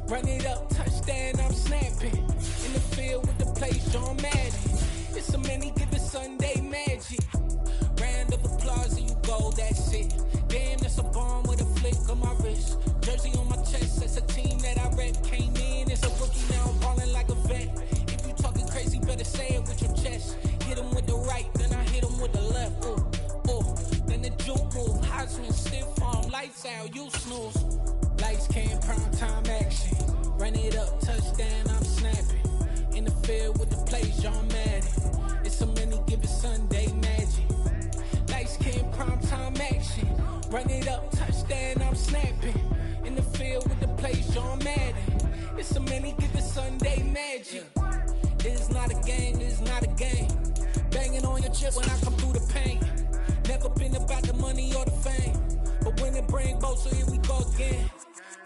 Run it up, touchdown, I'm snapping. In the field with the play, John Madden. It's so many, give it Sunday magic. Round of applause and you go, that's it. Damn, that's a bomb with a flick on my wrist. Jersey on my chest, that's a team that I rep. Came in, it's a rookie, now I'm ballin' like a vet. If you talking crazy, better say it with your chest. Hit him with the right, then I hit him with the left. Ooh, ooh, then the juke move. Heisman, stiff arm, lights out, you snooze. Lights came, prime time action. Run it up, touchdown, I'm snapping. In the field with the plays, John Madden. It's so many, give it Sunday magic. Lights came, prime time action. Run it up, touchdown, I'm snapping. In the field with the plays, John Madden. It's so many, give it Sunday magic. This is not a game, this is not a game. Banging on your chest when I come through the pain. Never been about the money or the fame. But when it bring both, so here we go again.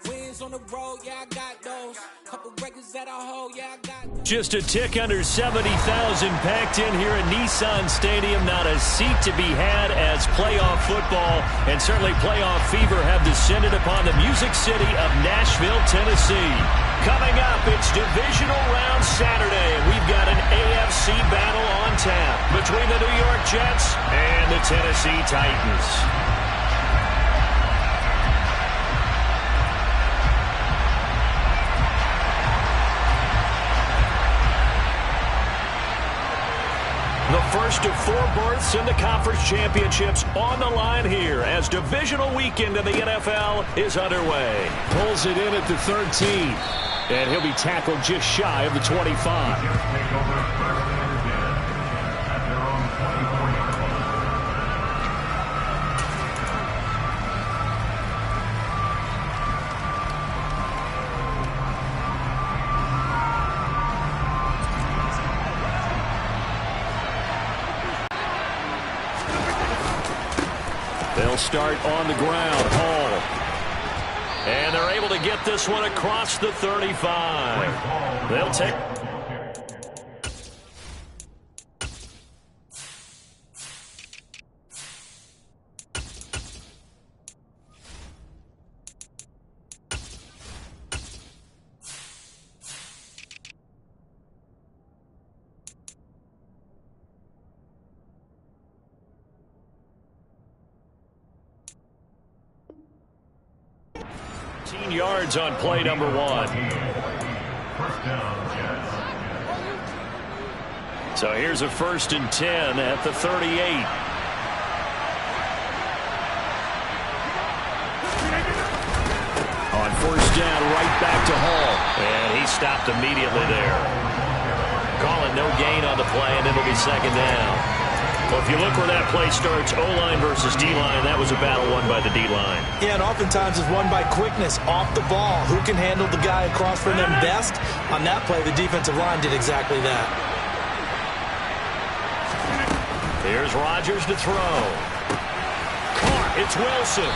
Wins on the road, yeah, I got those. Couple records that I hold, yeah, I got those. Just a tick under 70,000 packed in here at Nissan Stadium. Not a seat to be had as playoff football and certainly playoff fever have descended upon the Music City of Nashville, Tennessee. Coming up, it's divisional round Saturday, and we've got an AFC battle on tap between the New York Jets and the Tennessee Titans. The first of 4 berths in the conference championships on the line here as divisional weekend in the NFL is underway. Pulls it in at the 13. And he'll be tackled just shy of the 25. They'll start on the ground. Hall. And they're able to get this one across the 35. They'll take... yards on play number 1. So here's a 1st and 10 at the 38. On 1st down, right back to Hall. And he stopped immediately there. Calling no gain on the play, and it'll be 2nd down. Well, if you look where that play starts, O-line versus D-line, that was a battle won by the D-line. Yeah, and oftentimes it's won by quickness off the ball. Who can handle the guy across from them best? On that play, the defensive line did exactly that. Here's Rodgers to throw. Caught. It's Wilson.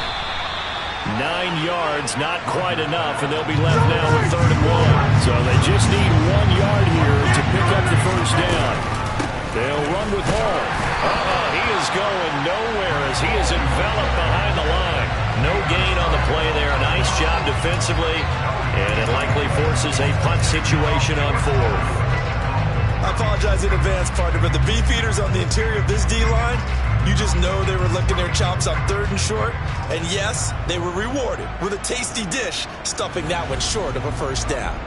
9 yards, not quite enough, and they'll be left now with 3rd and 1. So they just need 1 yard here to pick up the 1st down. They'll run with Hall. He is going nowhere as he is enveloped behind the line. No gain on the play there. Nice job defensively, and it likely forces a punt situation on 4th. I apologize in advance, partner, but the beefeaters on the interior of this D-line, you just know they were licking their chops on 3rd and short. And yes, they were rewarded with a tasty dish, stuffing that one short of a 1st down.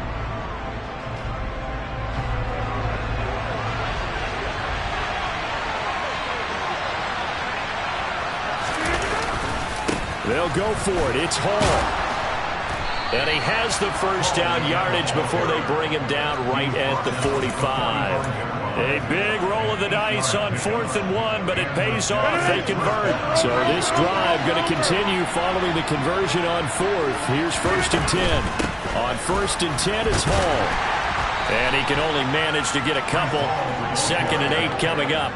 They'll go for it. It's Hall. And he has the 1st down yardage before they bring him down right at the 45. A big roll of the dice on 4th and 1, but it pays off. They convert. So this drive going to continue following the conversion on 4th. Here's 1st and 10. On 1st and 10, it's Hall. And he can only manage to get a couple. 2nd and 8 coming up.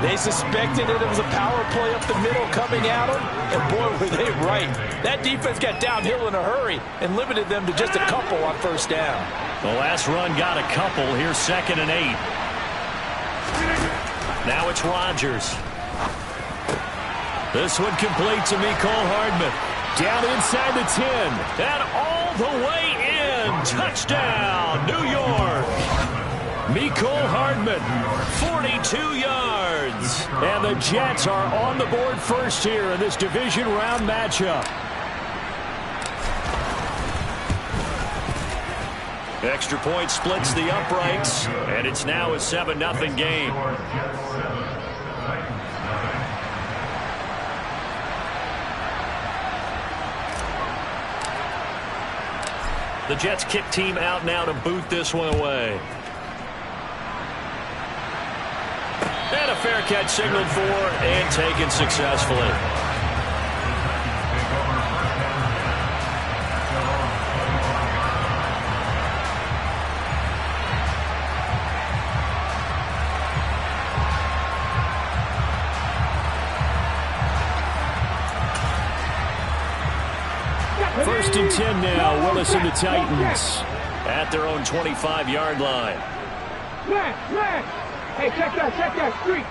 They suspected it was a power play up the middle coming at them, and boy, were they right. That defense got downhill in a hurry and limited them to just a couple on 1st down. The last run got a couple. Here's 2nd and 8. Now it's Rodgers. This one complete to Mecole Hardman. Down inside the 10. And all the way Touchdown, New York. Mecole Hardman, 42 yards. And the Jets are on the board first here in this division round matchup. Extra point splits the uprights, and it's now a 7-0 game. The Jets kick team out now to boot this one away. And a fair catch signaled for and taken successfully. First and 10 now, Willis and the Titans at their own 25-yard line. Man. Hey, check that, street.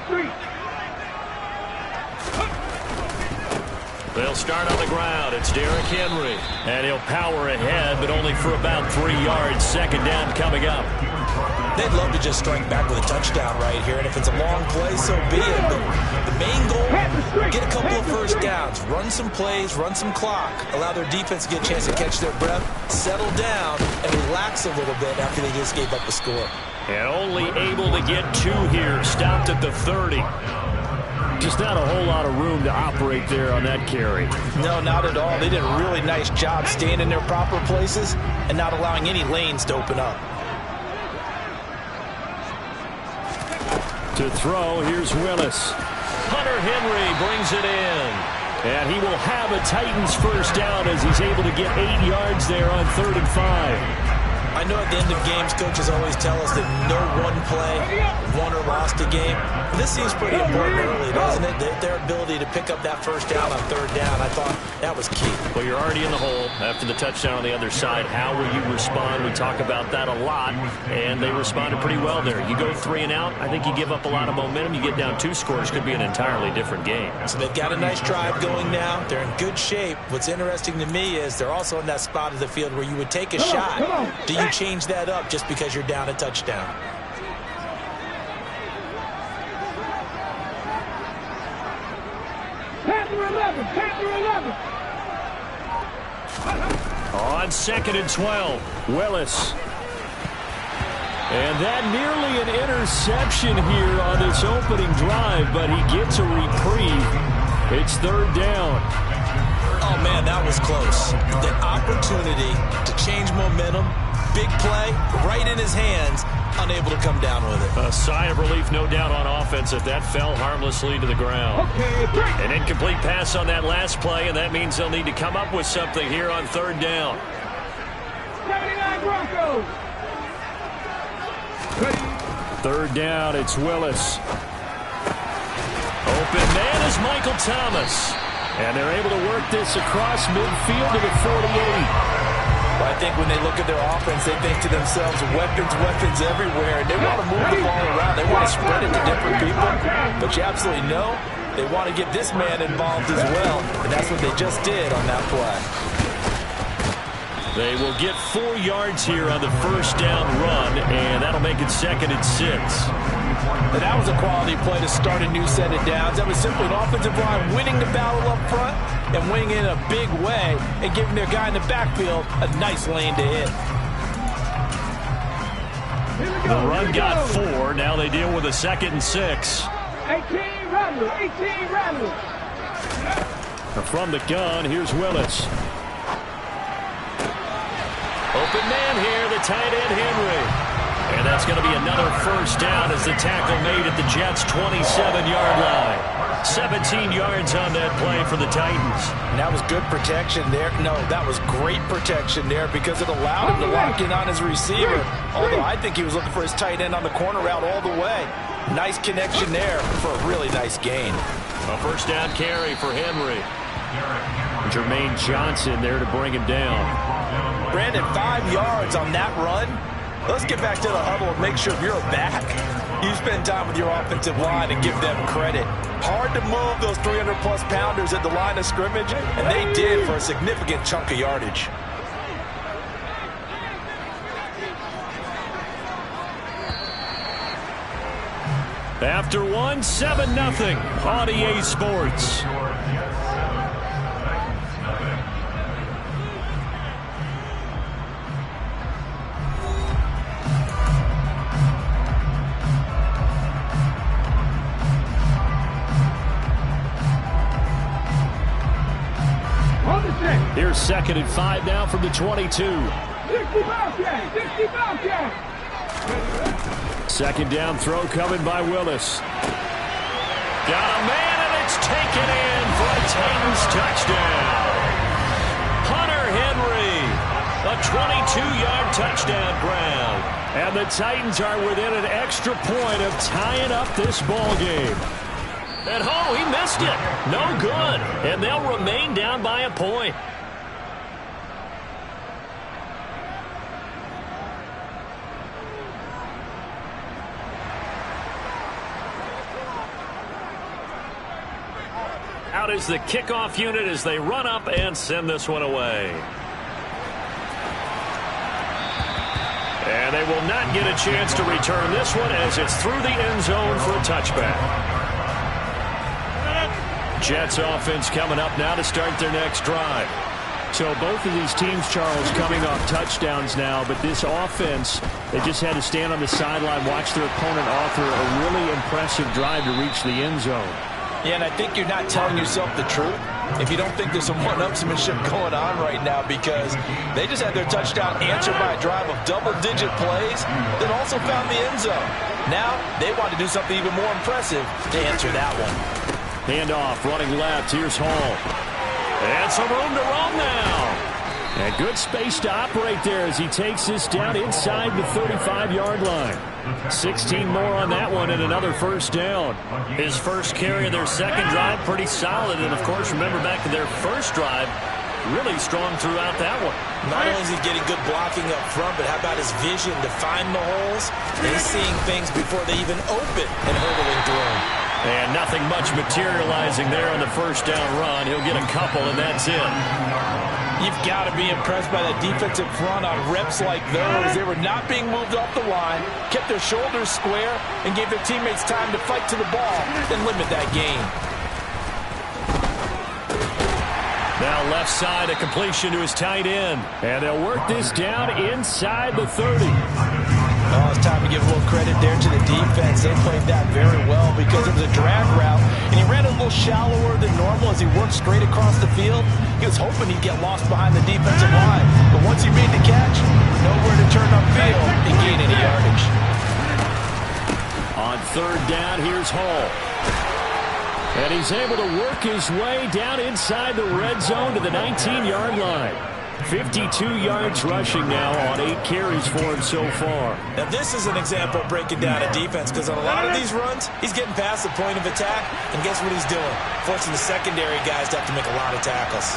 They'll start on the ground. It's Derrick Henry. And he'll power ahead, but only for about 3 yards. Second down coming up. They'd love to just strike back with a touchdown right here, and if it's a long play, so be it. But the main goal, get a couple of first downs, run some plays, run some clock, allow their defense to get a chance to catch their breath, settle down, and relax a little bit after they just gave up a score. And only able to get 2 here, stopped at the 30. Just not a whole lot of room to operate there on that carry. No, not at all. They did a really nice job staying in their proper places and not allowing any lanes to open up. To throw, here's Willis. Hunter Henry brings it in. And he will have a Titans first down as he's able to get 8 yards there on 3rd and 5. I know at the end of games, coaches always tell us that no one play won or lost a game. This seems pretty important early, doesn't it? Their ability to pick up that first down on 3rd down, I thought that was key. Well, you're already in the hole after the touchdown on the other side. How will you respond? We talk about that a lot, and they responded pretty well there. You go 3 and out, I think you give up a lot of momentum. You get down 2 scores, could be an entirely different game. So they've got a nice drive going now. They're in good shape. What's interesting to me is they're also in that spot of the field where you would take a shot. Do you change that up just because you're down a touchdown? Panther 11. On 2nd and 12, Willis. And that nearly an interception here on this opening drive, but he gets a reprieve. It's 3rd down. Oh, man, that was close. The opportunity to change momentum, big play, right in his hands, unable to come down with it. A sigh of relief, no doubt, on offense if that fell harmlessly to the ground. An incomplete pass on that last play, and that means they'll need to come up with something here on 3rd down. 79 Broncos. 3rd down, it's Willis. Open man is Michael Thomas. And they're able to work this across midfield to the 48. Well, I think when they look at their offense, they think to themselves, weapons everywhere. And they want to move the ball around. They want to spread it to different people. But you absolutely know they want to get this man involved as well. And that's what they just did on that play. They will get 4 yards here on the first down run, and that'll make it 2nd and 6. And that was a quality play to start a new set of downs. That was simply an offensive line winning the battle up front and winning in a big way and giving their guy in the backfield a nice lane to hit. The run got 4. Now they deal with a 2nd and 6. 18 Rattler. From the gun, here's Willis. Open man here, the tight end Henry. And that's going to be another first down as the tackle made at the Jets' 27-yard line. 17 yards on that play for the Titans. And that was good protection there. No, that was great protection there because it allowed him to lock in on his receiver. Although I think he was looking for his tight end on the corner route all the way. Nice connection there for a really nice gain. A first down carry for Henry. Jermaine Johnson there to bring him down. Brandon, 5 yards on that run. Let's get back to the huddle and make sure you're back. You spend time with your offensive line and give them credit. Hard to move those 300-plus pounders at the line of scrimmage, and they did for a significant chunk of yardage. After one, 7-0 on EA Sports. Here's 2nd and 5 now from the 22. 60 Bobcat! 60 Bobcat! 2nd down throw coming by Willis. Got a man, and it's taken in for a Titans touchdown. Hunter Henry, a 22-yard touchdown ground. And the Titans are within an extra point of tying up this ball game. And oh, he missed it. No good. And they'll remain down by a point. Out is the kickoff unit as they run up and send this one away. And they will not get a chance to return this one as it's through the end zone for a touchback. Jets offense coming up now to start their next drive. So both of these teams, Charles, coming off touchdowns now, but this offense, they just had to stand on the sideline, watch their opponent author a really impressive drive to reach the end zone. Yeah, and I think you're not telling yourself the truth if you don't think there's some one-upsmanship going on right now, because they just had their touchdown answered by a drive of double-digit plays that also found the end zone. Now they want to do something even more impressive to answer that one. Handoff, running left. Here's Hall. And some room to roam now. And good space to operate there as he takes this down inside the 35-yard line. 16 more on that one and another first down. His first carry of their second drive, pretty solid. And, of course, remember back to their first drive, really strong throughout that one. Not only is he getting good blocking up front, but how about his vision to find the holes? He's seeing things before they even open and hurdling through them. And nothing much materializing there on the first down run. He'll get a couple, and that's it. You've got to be impressed by the defensive front on reps like those. They were not being moved off the line, kept their shoulders square, and gave their teammates time to fight to the ball and limit that gain. Now left side, a completion to his tight end. And they'll work this down inside the 30. Oh, it's time to give a little credit there to the defense. They played that very well because it was a drag route, and he ran a little shallower than normal as he worked straight across the field. He was hoping he'd get lost behind the defensive line, but once he made the catch, nowhere to turn upfield and gain any yardage. On third down, here's Hall. And he's able to work his way down inside the red zone to the 19-yard line. 52 yards rushing now on 8 carries for him so far. Now this is an example of breaking down a defense, because on a lot of these runs, he's getting past the point of attack, and guess what he's doing? Forcing the secondary guys to have to make a lot of tackles.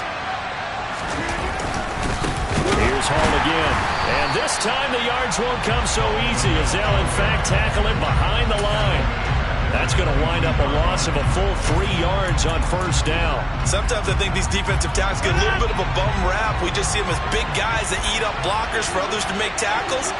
Here's Hall again. And this time the yards won't come so easy as they'll in fact tackle him behind the line. That's going to wind up a loss of a full 3 yards on first down. Sometimes I think these defensive tackles get a little bit of a bum rap. We just see them as big guys that eat up blockers for others to make tackles.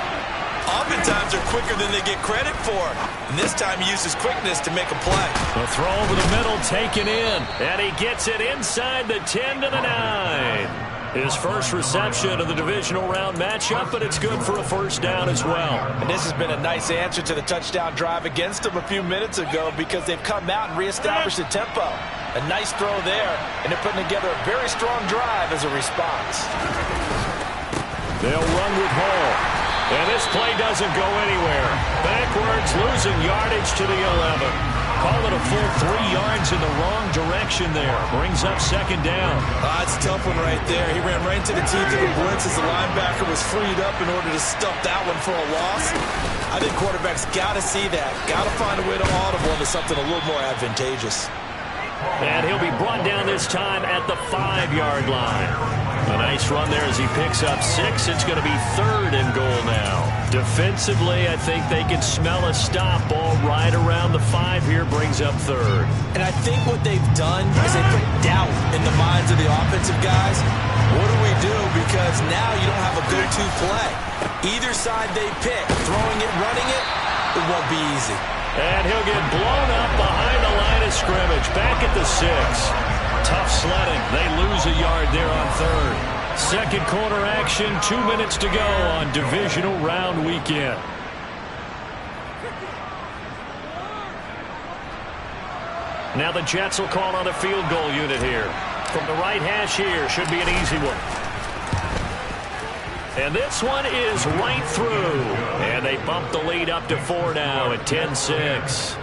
Oftentimes they're quicker than they get credit for. And this time he used his quickness to make a play. The throw over the middle taken in. And he gets it inside the 10 to the 9. His first reception of the divisional round matchup, but it's good for a first down as well. And this has been a nice answer to the touchdown drive against them a few minutes ago, because they've come out and reestablished the tempo. A nice throw there, and they're putting together a very strong drive as a response. They'll run with Hall. And this play doesn't go anywhere. Backwards, losing yardage to the 11. Call it a full 3 yards in the wrong direction there. Brings up second down. That's a tough one right there. He ran right into the teeth of the blitz as the linebacker was freed up in order to stuff that one for a loss. I think quarterbacks got to see that. Got to find a way to audible into something a little more advantageous. And he'll be brought down this time at the 5-yard line. A nice run there as he picks up 6. It's going to be third and goal now. Defensively, I think they can smell a stop ball right around the 5 here. Brings up third. And I think what they've done is they put doubt in the minds of the offensive guys. What do we do? Because now you don't have a go-to play. Either side they pick, throwing it, running it, it won't be easy. And he'll get blown up behind the line of scrimmage. Back at the 6. Tough sledding. They lose a yard there on third. Second quarter action, 2 minutes to go on divisional round weekend. Now the Jets will call on a field goal unit here. From the right hash here, should be an easy one. And this one is right through. And they bump the lead up to 4 now at 10-6.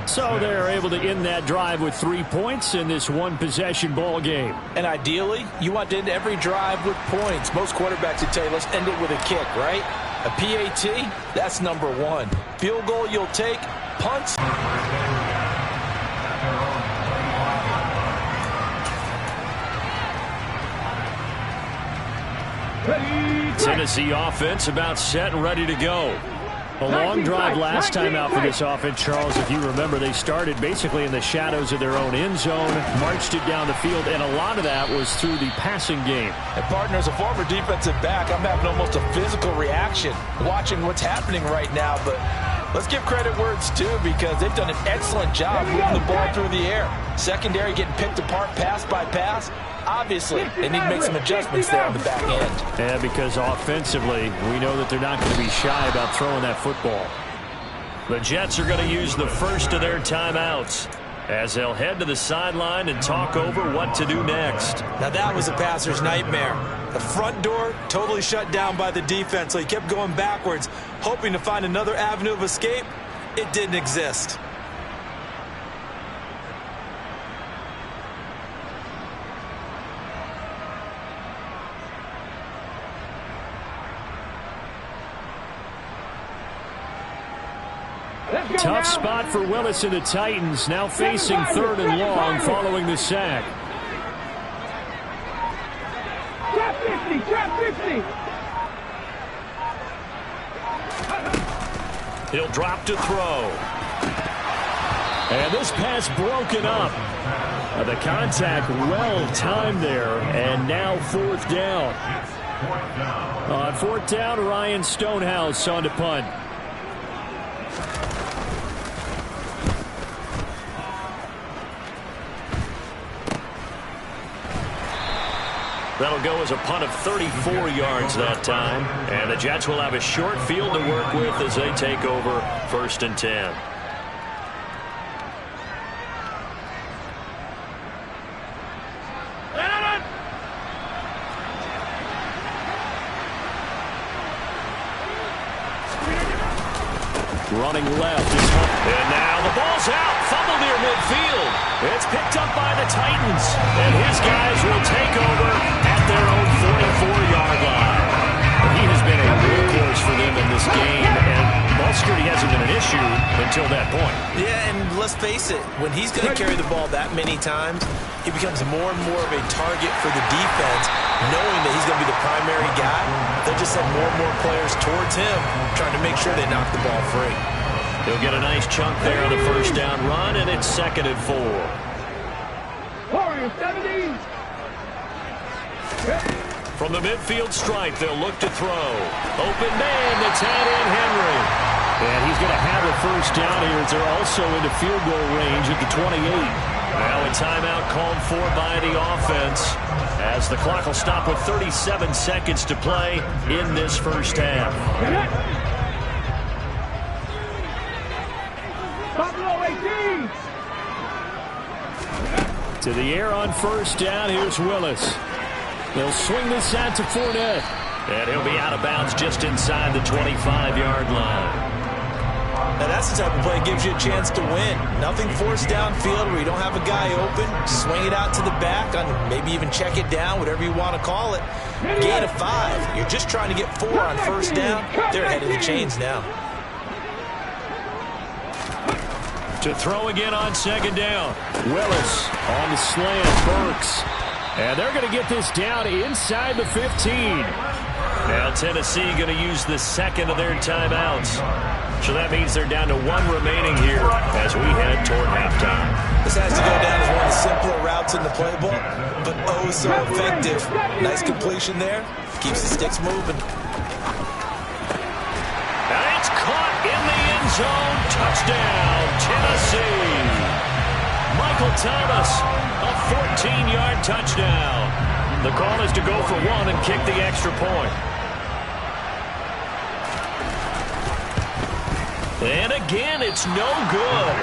So they're able to end that drive with 3 points in this one-possession ball game. And ideally, you want to end every drive with points. Most quarterbacks would tell you, let's end it with a kick, right? A PAT, that's number 1. Field goal you'll take, punts. Tennessee offense about set and ready to go. A long drive last time out for this offense, Charles. If you remember, they started basically in the shadows of their own end zone, marched it down the field, and a lot of that was through the passing game. And partner, as a former defensive back, I'm having almost a physical reaction watching what's happening right now. But let's give credit where it's due, because they've done an excellent job moving the ball through the air. Secondary getting picked apart pass by pass. Obviously, they need to make some adjustments there on the back end. Yeah, because offensively, we know that they're not going to be shy about throwing that football. The Jets are going to use the first of their timeouts as they'll head to the sideline and talk over what to do next. Now that was a passer's nightmare. The front door totally shut down by the defense, so he kept going backwards, hoping to find another avenue of escape. It didn't exist. Tough spot for Willis and the Titans, now facing 3rd and long following the sack. Trap 50, trap 50. He'll drop to throw. And this pass broken up. The contact well timed there, and now 4th down. On 4th down, Ryan Stonehouse on to punt. That'll go as a punt of 34 yards that time. And the Jets will have a short field to work with as they take over 1st and 10. Running left. And now the ball's out. Fumble near midfield. It's picked up by the Titans. And his guys will take over at their own 44-yard line. He has been a workhorse for them in this game, and ball security hasn't been an issue until that point. Yeah, and let's face it, when he's going to carry the ball that many times, he becomes more and more of a target for the defense, knowing that he's going to be the primary guy. They'll just send more and more players towards him, trying to make sure they knock the ball free. He'll get a nice chunk there on the 1st down run, and it's 2nd and 4. Warriors 70. From the midfield stripe, they'll look to throw. Open man, the tight end Henry. And he's going to have a 1st down here as they're also into field goal range at the 28. Now a timeout called for by the offense, as the clock will stop with 37 seconds to play in this 1st half. Buffalo 18. To the air on 1st down, here's Willis. They'll swing this out to Fournette. And he'll be out of bounds just inside the 25-yard line. Now that's the type of play that gives you a chance to win. Nothing forced downfield where you don't have a guy open. Swing it out to the back, maybe even check it down, whatever you want to call it. Gain of 5. You're just trying to get 4 on 1st down. They're ahead of the chains now. To throw again on 2nd down. Willis on the slant, Burks. And they're going to get this down inside the 15. Now Tennessee going to use the 2nd of their timeouts. So that means they're down to 1 remaining here as we head toward halftime. This has to go down as one of the simpler routes in the playbook, but oh so effective. Nice completion there. Keeps the sticks moving. And it's caught in the end zone. Touchdown, Tennessee. Michael Thomas, a 14-yard touchdown. The call is to go for one and kick the extra point. And again, it's no good.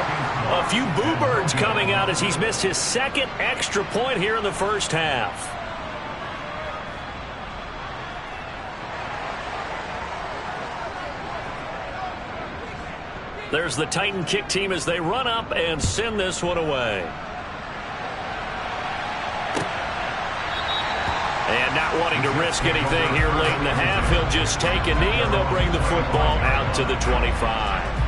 A few boo birds coming out as he's missed his second extra point here in the first half. There's the Titan kick team as they run up and send this one away. And not wanting to risk anything here late in the half, he'll just take a knee and they'll bring the football out to the 25.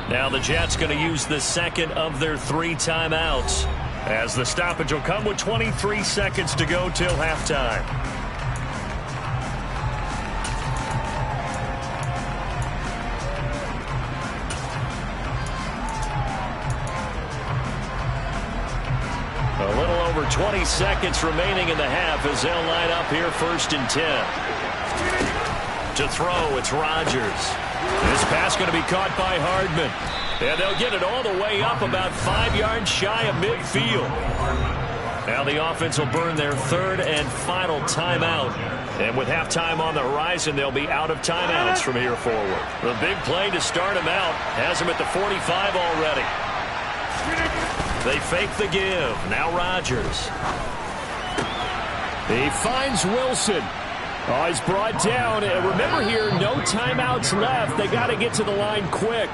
Now the Jets going to use the second of their 3 timeouts, as the stoppage will come with 23 seconds to go till halftime. A little over 20 seconds remaining in the half as they'll line up here 1st and 10. To throw, it's Rodgers. This pass going to be caught by Hardman. And they'll get it all the way up about 5 yards shy of midfield. Now the offense will burn their 3rd and final timeout. And with halftime on the horizon, they'll be out of timeouts from here forward. The big play to start him out has him at the 45 already. They fake the give. Now Rodgers. He finds Wilson. Oh, he's brought down. Remember here, no timeouts left. They got to get to the line quick.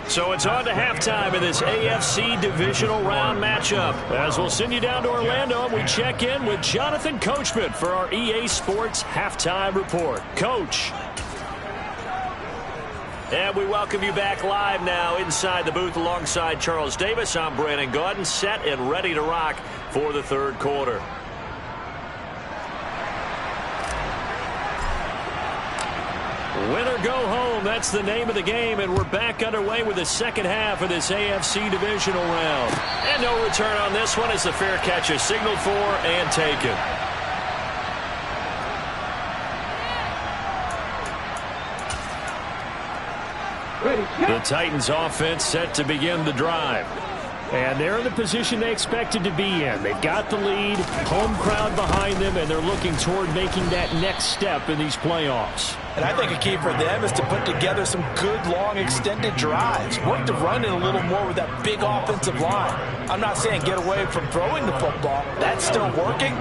So it's on to halftime in this AFC divisional round matchup. As we'll send you down to Orlando, and we check in with Jonathan Coachman for our EA Sports Halftime Report. Coach. And we welcome you back live now inside the booth alongside Charles Davis. I'm Brandon Gaudin, set and ready to rock for the 3rd quarter. Win or go home, that's the name of the game, and we're back underway with the second half of this AFC divisional round. And no return on this one as the fair catch is signaled for and taken. The Titans offense set to begin the drive. And they're in the position they expected to be in. They've got the lead, home crowd behind them, and they're looking toward making that next step in these playoffs. And I think a key for them is to put together some good, long, extended drives. Work to run it a little more with that big offensive line. I'm not saying get away from throwing the football. That's still working.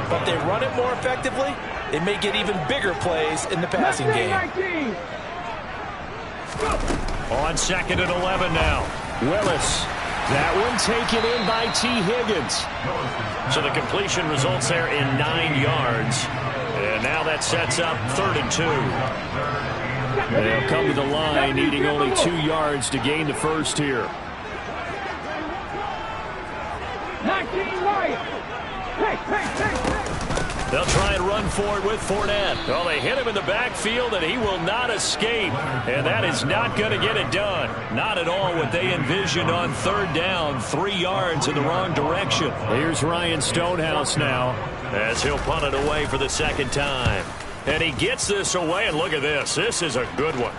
But they run it more effectively, it may get even bigger plays in the passing game. On 2nd and 11 now. Willis. That one taken in by T. Higgins. So the completion results there in 9 yards. And now that sets up 3rd and 2. They'll come to the line, needing only 2 yards to gain the first here. 19 Wyatt. Hey. They'll try and run for it with Fournette. Well, they hit him in the backfield, and he will not escape. And that is not going to get it done. Not at all what they envisioned on 3rd down. 3 yards in the wrong direction. Here's Ryan Stonehouse now, as he'll punt it away for the 2nd time. And he gets this away, and look at this. This is a good one.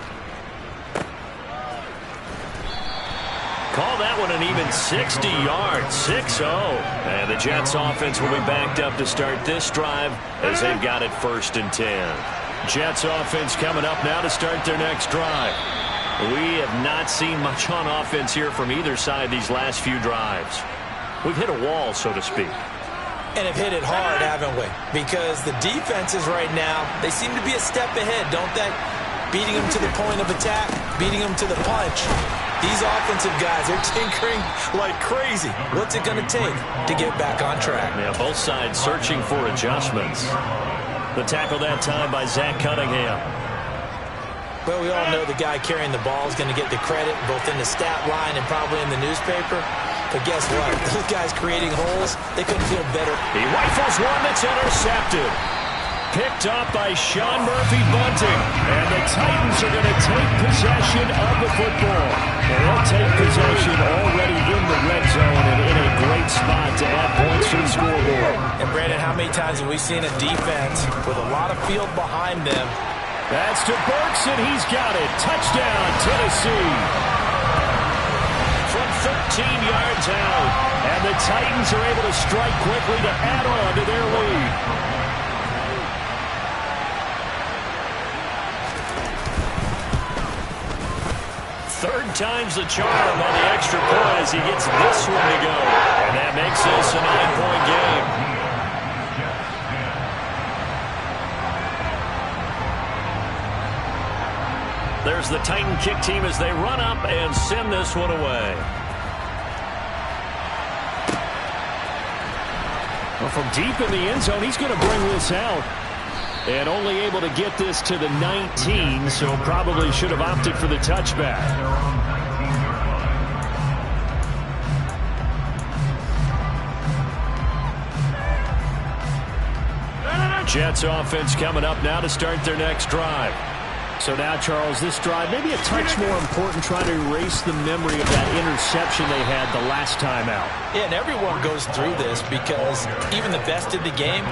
Call that one an even 60 yards, 6-0. And the Jets offense will be backed up to start this drive as they've got it 1st and 10. Jets offense coming up now to start their next drive. We have not seen much on offense here from either side these last few drives. We've hit a wall, so to speak. And have hit it hard, haven't we? Because the defenses right now, they seem to be a step ahead, don't they? Beating them to the point of attack, beating them to the punch. These offensive guys, they're tinkering like crazy. What's it going to take to get back on track? Yeah, both sides searching for adjustments. The tackle that time by Zach Cunningham. Well, we all know the guy carrying the ball is going to get the credit both in the stat line and probably in the newspaper. But guess what? Those guys creating holes, they couldn't feel better. He rifles one that's intercepted. Picked up by Sean Murphy-Bunting. And the Titans are going to take possession of the football. And they'll take possession already in the red zone and in a great spot to add points to the scoreboard. And, Brandon, how many times have we seen a defense with a lot of field behind them? That's to Burks, and he's got it. Touchdown, Tennessee. From 13 yards out. And the Titans are able to strike quickly to add on to their lead. Third time's the charm on the extra point as he gets this one to go. And that makes this a 9-point game. There's the Titan kick team as they run up and send this one away. Well, from deep in the end zone, he's going to bring this out. And only able to get this to the 19, so probably should have opted for the touchback. Jets offense coming up now to start their next drive. So now, Charles, this drive maybe a touch more important, trying to erase the memory of that interception they had the last time out. Yeah, and everyone goes through this because even the best in the game,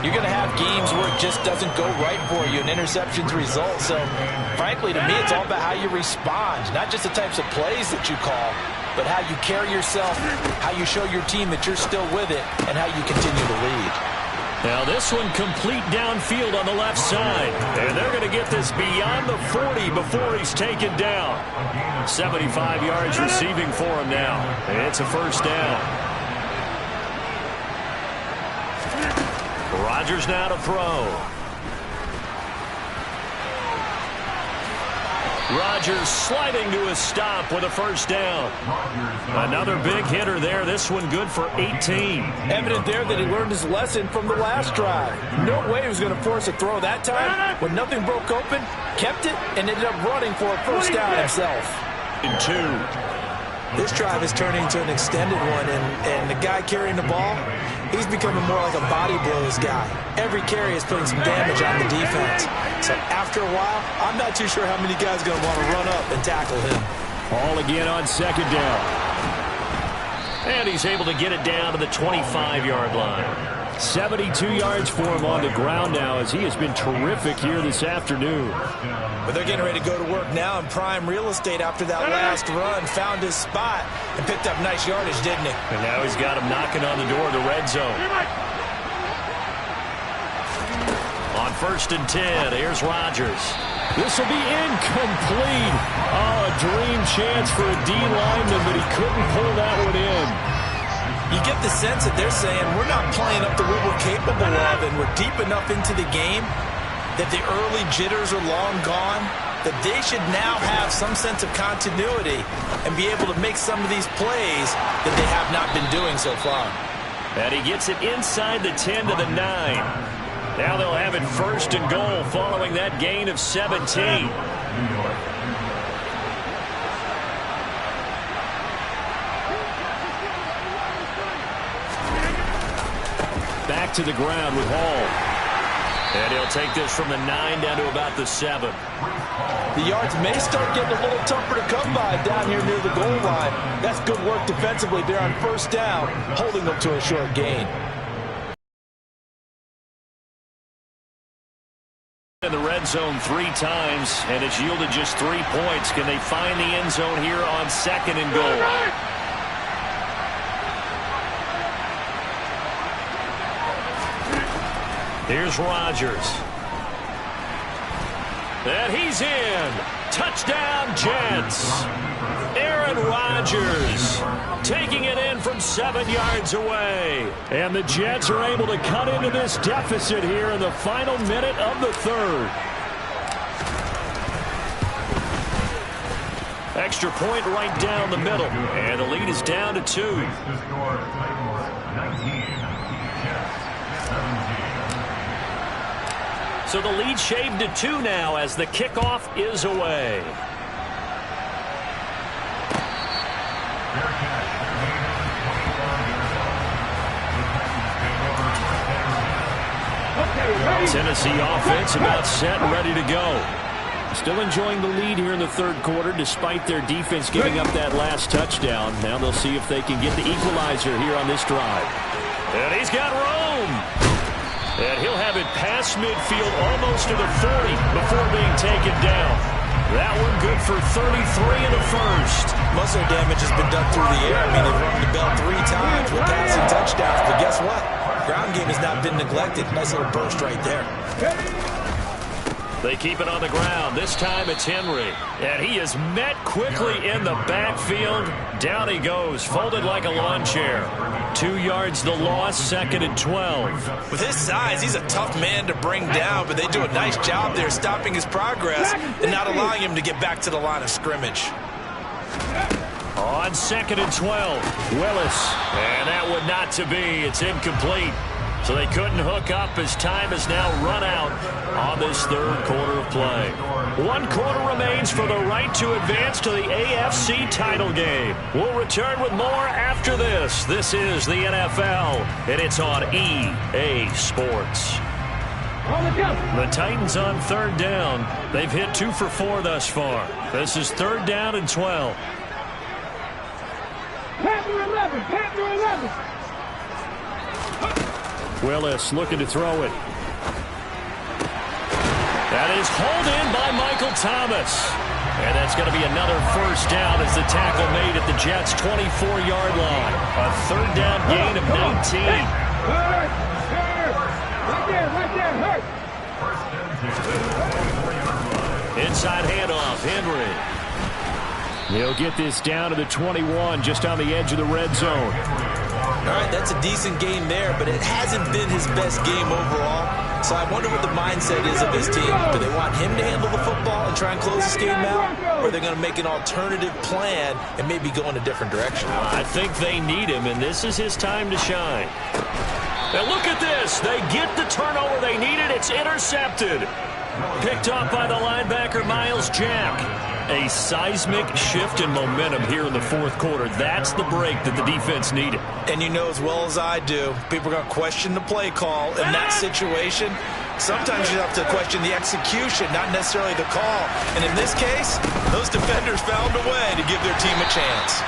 you're going to have games where it just doesn't go right for you and interceptions result. So, frankly, to me, it's all about how you respond, not just the types of plays that you call, but how you carry yourself, how you show your team that you're still with it, and how you continue to lead. Now this one complete downfield on the left side. And they're going to get this beyond the 40 before he's taken down. 75 yards receiving for him now. And it's a first down. Rodgers now to throw. Rodgers sliding to a stop with a first down. Another big hitter there. This one good for 18. Evident there that he learned his lesson from the last drive. No way he was going to force a throw that time. When nothing broke open, kept it, and ended up running for a first down himself. In 2. This drive is turning into an extended one, and the guy carrying the ball, he's becoming more like a body blows guy. Every carry is putting some damage on the defense. So after a while, I'm not too sure how many guys are going to want to run up and tackle him. All again on second down. And he's able to get it down to the 25-yard line. 72 yards for him on the ground now as he has been terrific here this afternoon. But they're getting ready to go to work now in prime real estate after that last run. Found his spot and picked up nice yardage, didn't he? And now he's got him knocking on the door of the red zone. On 1st and 10, here's Rodgers. This will be incomplete. Oh, a dream chance for a D lineman, but he couldn't pull that one in. You get the sense that they're saying we're not playing up to what we're capable of, and we're deep enough into the game that the early jitters are long gone, that they should now have some sense of continuity and be able to make some of these plays that they have not been doing so far. And he gets it inside the 10 to the 9. Now they'll have it 1st and goal following that gain of 17. Back to the ground with Hall. And he'll take this from the 9 down to about the 7. The yards may start getting a little tougher to come by down here near the goal line. That's good work defensively there on 1st down, holding them to a short gain. In the red zone 3 times, and it's yielded just 3 points. Can they find the end zone here on 2nd and goal? Here's Rodgers. And he's in. Touchdown, Jets. Aaron Rodgers taking it in from 7 yards away. And the Jets are able to cut into this deficit here in the final minute of the 3rd. extra point right down the middle. And the lead is down to 2. So the lead shaved to 2 now as the kickoff is away. Tennessee offense about set and ready to go. Still enjoying the lead here in the third quarter despite their defense giving up that last touchdown. Now they'll see if they can get the equalizer here on this drive. And he's got Rome. And he'll have it past midfield almost to the 40 before being taken down. That one good for 33 in the first. Muscle damage has been done through the air. I mean, they've rung the bell 3 times with passing touchdowns. But guess what? Ground game has not been neglected. Nice little burst right there. They keep it on the ground. This time it's Henry. And he is met quickly in the backfield. Down he goes, folded like a lawn chair. 2 yards the loss, 2nd and 12. With his size, he's a tough man to bring down, but they do a nice job there stopping his progress and not allowing him to get back to the line of scrimmage. On 2nd and 12, Willis. And that would not to be. It's incomplete. So they couldn't hook up as time is now run out on this third quarter of play. 1 quarter remains for the right to advance to the AFC title game. We'll return with more after this. This is the NFL, and it's on EA Sports. The Titans on 3rd down. They've hit 2 for 4 thus far. This is 3rd down and 12. Panther 11, Panther 11. Willis looking to throw it. That is hauled in by Michael Thomas. And that's going to be another first down as the tackle made at the Jets' 24-yard line. A 3rd down gain of 19. Right there. Inside handoff, Henry. He'll get this down to the 21, just on the edge of the red zone. All right, that's a decent game there, but it hasn't been his best game overall. So I wonder what the mindset is of his team. Do they want him to handle the football and try and close this game out? Or are they going to make an alternative plan and maybe go in a different direction? I think they need him, and this is his time to shine. Now look at this. They get the turnover they needed. It's intercepted. Picked up by the linebacker, Miles Jack. A seismic shift in momentum here in the fourth quarter. That's the break that the defense needed. And you know as well as I do, people are going to question the play call in that situation. Sometimes you have to question the execution, not necessarily the call. And in this case, those defenders found a way to give their team a chance.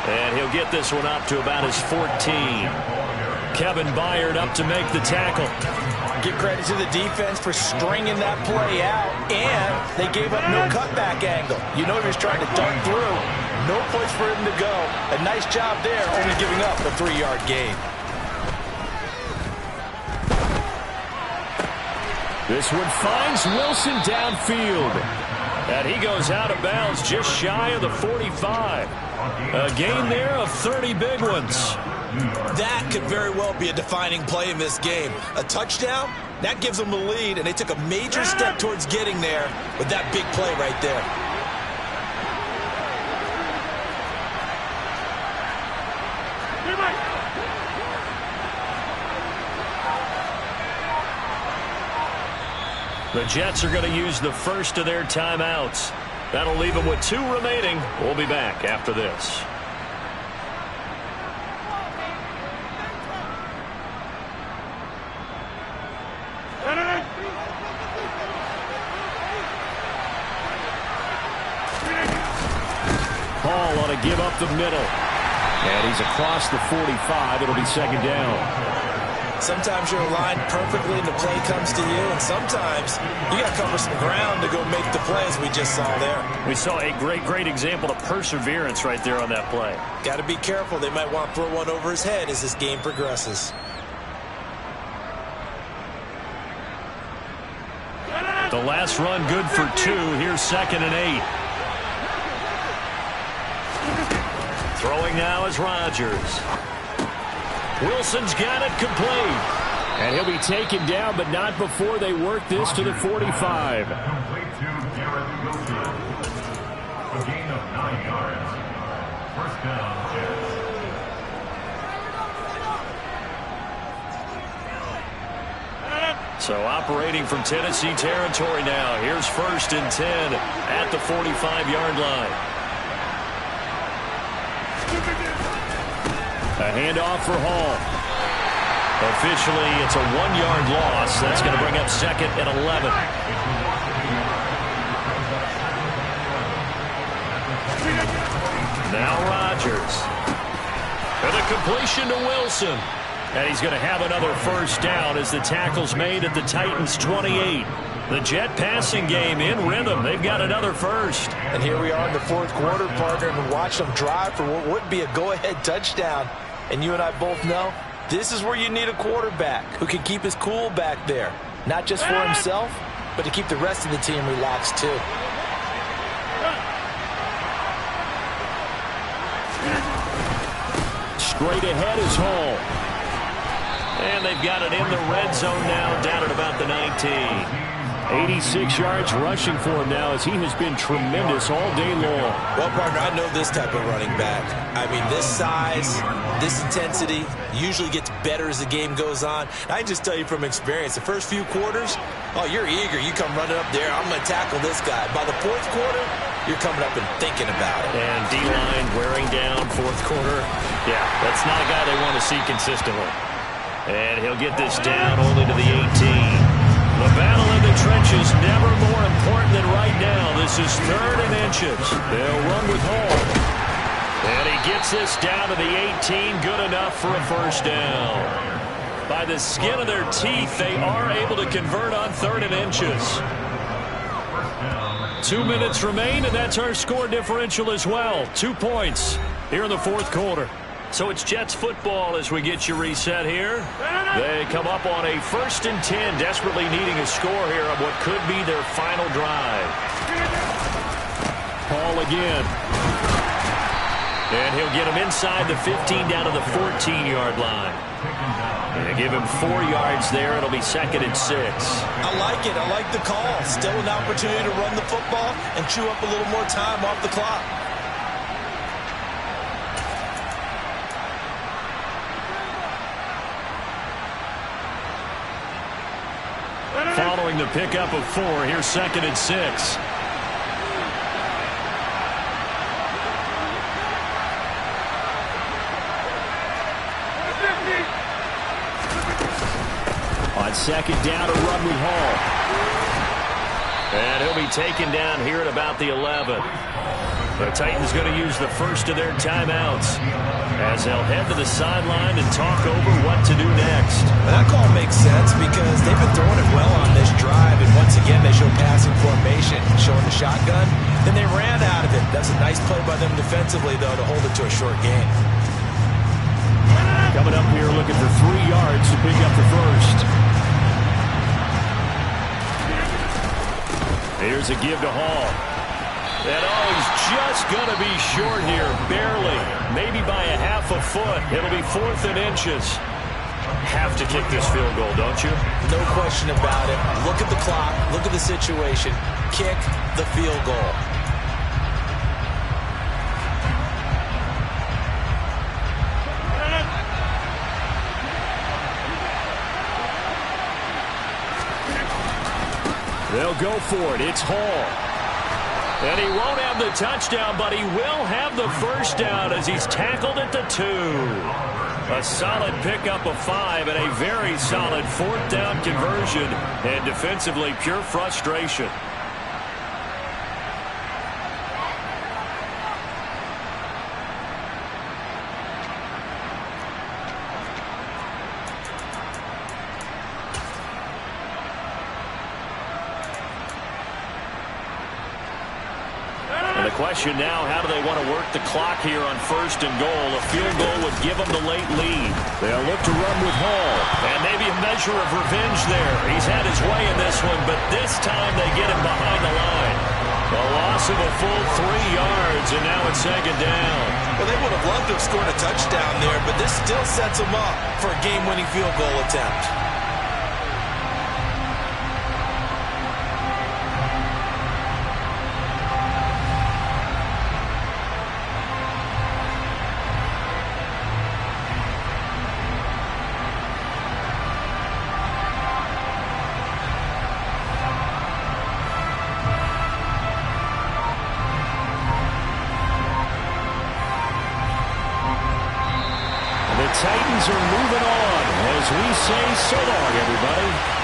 And he'll get this one up to about his 14. Kevin Byard up to make the tackle. Give credit to the defense for stringing that play out, and they gave up no cutback angle. You know he was trying to dart through. No place for him to go. A nice job there, only giving up a 3-yard gain. This one finds Wilson downfield. And he goes out of bounds just shy of the 45. A gain there of 30 big ones. That could very well be a defining play in this game. A touchdown, that gives them the lead, and they took a major step towards getting there with that big play right there. The Jets are going to use the first of their timeouts. That'll leave them with 2 remaining. We'll be back after this. Hall ought to give up the middle. And he's across the 45. It'll be 2nd down. Sometimes you're aligned perfectly and the play comes to you, and sometimes you got to cover some ground to go make the play, as we just saw there. We saw a great example of perseverance right there on that play. Got to be careful. They might want to throw one over his head as this game progresses. The last run good for 2. Here's 2nd and 8. Throwing now is Rodgers. Wilson's got it complete. And he'll be taken down, but not before they work this to the 45. yards. First down, Jets. So operating from Tennessee territory now. Here's 1st and 10 at the 45-yard line. A handoff for Hall. Officially, it's a 1-yard loss. That's going to bring up 2nd and 11. Now Rodgers. And a completion to Wilson. And he's going to have another first down as the tackle's made at the Titans' 28. The Jet passing game in rhythm. They've got another first. And here we are in the 4th quarter, partner, and watch them drive for what would be a go-ahead touchdown. And you and I both know this is where you need a quarterback who can keep his cool back there. Not just for himself, but to keep the rest of the team relaxed too. Straight ahead is Hall. And they've got it in the red zone now, down at about the 19. 86 yards rushing for him now as he has been tremendous all day long. Well, partner, I know this type of running back. I mean, this size, this intensity usually gets better as the game goes on. I can just tell you from experience, the first few quarters, oh, you're eager. You come running up there, I'm going to tackle this guy. By the 4th quarter, you're coming up and thinking about it. And D-line wearing down 4th quarter. Yeah, that's not a guy they want to see consistently. And he'll get this down only to the 18. The battle in the trenches never more important than right now. This is 3rd and inches. They'll run with Hall. And he gets this down to the 18. Good enough for a first down. By the skin of their teeth, they are able to convert on 3rd and inches. 2 minutes remain, and that's our score differential as well. 2 points here in the 4th quarter. So it's Jets football as we get you reset here. They come up on a 1st and 10, desperately needing a score here on what could be their final drive. Hall again. And he'll get him inside the 15 down to the 14-yard line. And give him 4 yards there. It'll be 2nd and 6. I like it. I like the call. Still an opportunity to run the football and chew up a little more time off the clock. Following the pickup of 4, here's 2nd and 6. On 2nd down to run with Hall. And he'll be taken down here at about the 11. The Titans going to use the first of their timeouts as they'll head to the sideline and talk over what to do next. And that call makes sense because they've been throwing it well on this drive, and once again they show passing formation, showing the shotgun. Then they ran out of it. That's a nice play by them defensively, though, to hold it to a short gain. Coming up here looking for 3 yards to pick up the first. Here's a give to Hall. And oh, he's just going to be short here, barely. Maybe by a half a foot. It'll be 4th and inches. Have to kick this field goal, don't you? No question about it. Look at the clock. Look at the situation. Kick the field goal. They'll go for it. It's Hall. And he won't have the touchdown, but he will have the first down as he's tackled at the 2. A solid pickup of 5 and a very solid 4th down conversion. And defensively, pure frustration. Question now, how do they want to work the clock here on 1st and goal? A field goal would give them the late lead. They'll look to run with Hall. And maybe a measure of revenge there. He's had his way in this one, but this time they get him behind the line. A loss of a full 3 yards, and now it's 2nd down. Well, they would have loved to have scored a touchdown there, but this still sets them up for a game-winning field goal attempt. Titans are moving on as we say so long, everybody.